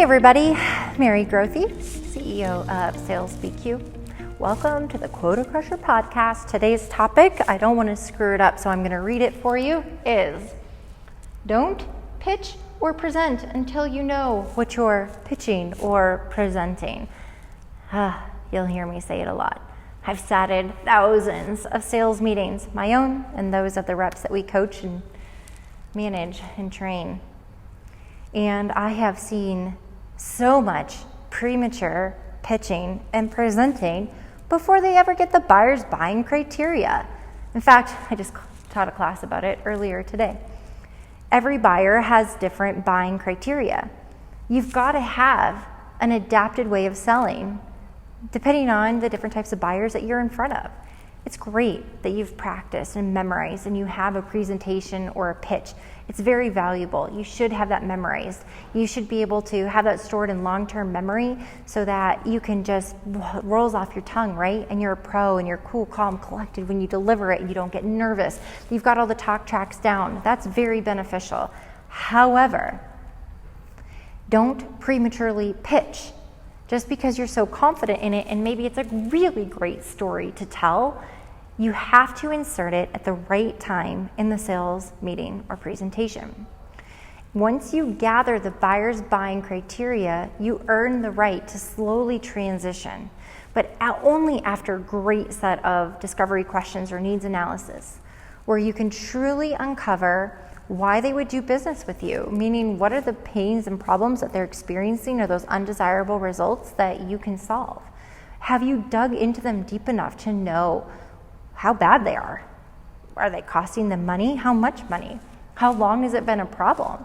everybody, Mary Grothy, CEO of Sales BQ. Welcome to the Quota Crusher podcast. Today's topic, I don't want to screw it up, so I'm going to read it for you, is don't pitch or present until you know what you're pitching or presenting. You'll hear me say it a lot. I've sat in thousands of sales meetings, my own and those of the reps that we coach and manage and train. And I have seen so much premature pitching and presenting before they ever get the buyer's buying criteria. In fact, I just taught a class about it earlier today. Every buyer has different buying criteria. You've got to have an adapted way of selling depending on the different types of buyers that you're in front of. It's great that you've practiced and memorized and you have a presentation or a pitch. It's very valuable. You should have that memorized. You should be able to have that stored in long-term memory so that you can just, it rolls off your tongue, right? And you're a pro and you're cool, calm, collected when you deliver it and you don't get nervous. You've got all the talk tracks down. That's very beneficial. However, don't prematurely pitch. Just because you're so confident in it and maybe it's a really great story to tell, you have to insert it at the right time in the sales meeting or presentation. Once you gather the buyer's buying criteria, you earn the right to slowly transition, but only after a great set of discovery questions or needs analysis, where you can truly uncover why they would do business with you, meaning what are the pains and problems that they're experiencing or those undesirable results that you can solve. Have you dug into them deep enough to know how bad they are? Are they costing them money? How much money? How long has it been a problem?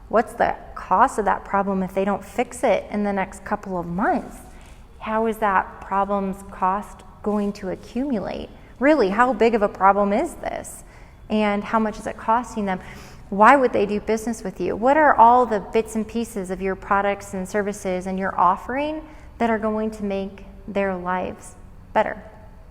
What's the cost of that problem if they don't fix it in the next couple of months? How is that problem's cost going to accumulate? Really, how big of a problem is this? And how much is it costing them? Why would they do business with you? What are all the bits and pieces of your products and services and your offering that are going to make their lives better?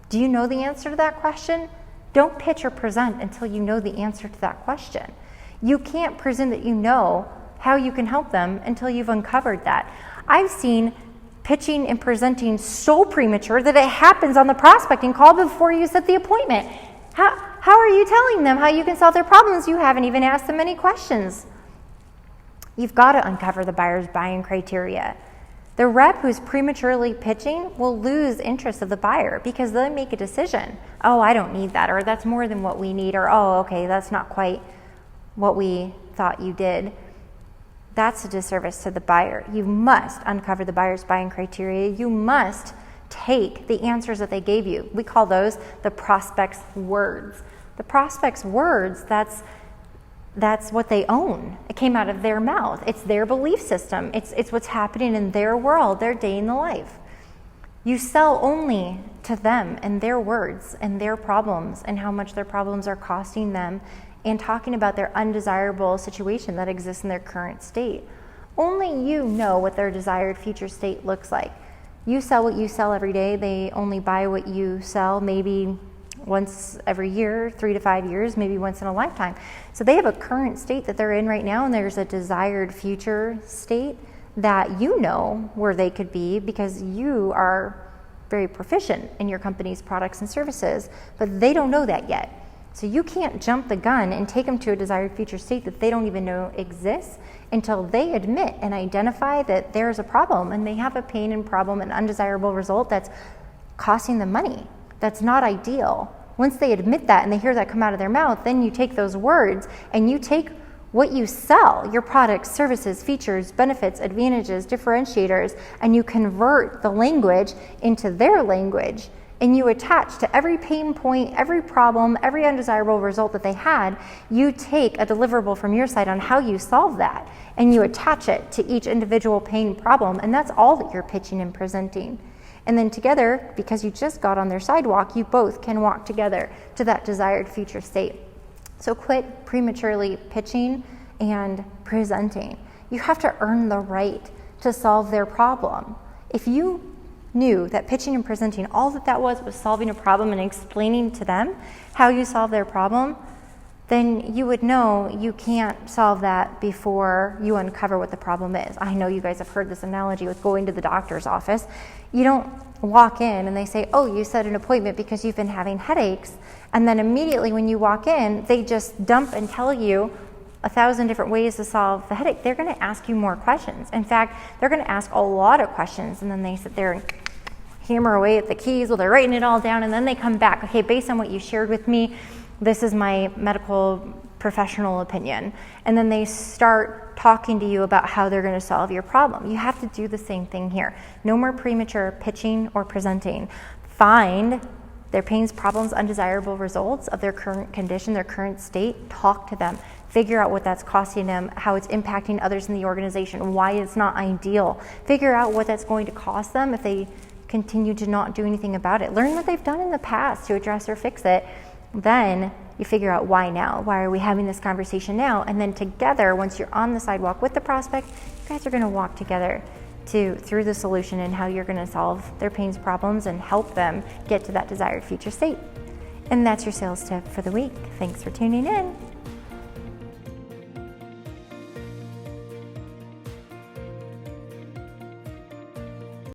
Do you know the answer to that question? Don't pitch or present until you know the answer to that question. You can't present that you know how you can help them until you've uncovered that. I've seen pitching and presenting so premature that it happens on the prospecting call before you set the appointment. How are you telling them how you can solve their problems? You haven't even asked them any questions. You've got to uncover the buyer's buying criteria. The rep who's prematurely pitching will lose interest of the buyer because they'll make a decision. Oh, I don't need that, or that's more than what we need, or oh, okay, that's not quite what we thought you did. That's a disservice to the buyer. You must uncover the buyer's buying criteria. You must take the answers that they gave you. We call those the prospect's words. The prospect's words, that's what they own. It came out of their mouth. It's their belief system. It's what's happening in their world, their day in the life. You sell only to them and their words and their problems and how much their problems are costing them and talking about their undesirable situation that exists in their current state. Only you know what their desired future state looks like. You sell what you sell every day. They only buy what you sell maybe once every year, 3 to 5 years, maybe once in a lifetime. So they have a current state that they're in right now, and there's a desired future state that you know where they could be because you are very proficient in your company's products and services, but they don't know that yet. So you can't jump the gun and take them to a desired future state that they don't even know exists until they admit and identify that there's a problem and they have a pain and problem and undesirable result that's costing them money. That's not ideal. Once they admit that and they hear that come out of their mouth, then you take those words and you take what you sell, your products, services, features, benefits, advantages, differentiators, and you convert the language into their language. And you attach to every pain point, every problem, every undesirable result that they had, you take a deliverable from your side on how you solve that, and you attach it to each individual pain problem, and that's all that you're pitching and presenting. And then together, because you just got on their sidewalk, you both can walk together to that desired future state. So quit prematurely pitching and presenting. You have to earn the right to solve their problem. If you knew that pitching and presenting, all that was solving a problem and explaining to them how you solve their problem, then you would know you can't solve that before you uncover what the problem is. I know you guys have heard this analogy with going to the doctor's office. You don't walk in and they say, oh, you set an appointment because you've been having headaches. And then immediately when you walk in, they just dump and tell you 1,000 different ways to solve the headache. They're going to ask you more questions. In fact, they're going to ask a lot of questions, and then they sit there and hammer away at the keys while they're writing it all down, and then they come back. Okay, based on what you shared with me, this is my medical professional opinion. And then they start talking to you about how they're going to solve your problem. You have to do the same thing here. No more premature pitching or presenting. Find their pains, problems, undesirable results of their current condition, their current state. Talk to them. Figure out what that's costing them, how it's impacting others in the organization, why it's not ideal. Figure out what that's going to cost them if they continue to not do anything about it. Learn what they've done in the past to address or fix it. Then you figure out why now. Why are we having this conversation now? And then together, once you're on the sidewalk with the prospect, you guys are going to walk together through the solution and how you're going to solve their pains, problems, and help them get to that desired future state. And that's your sales tip for the week. Thanks for tuning in.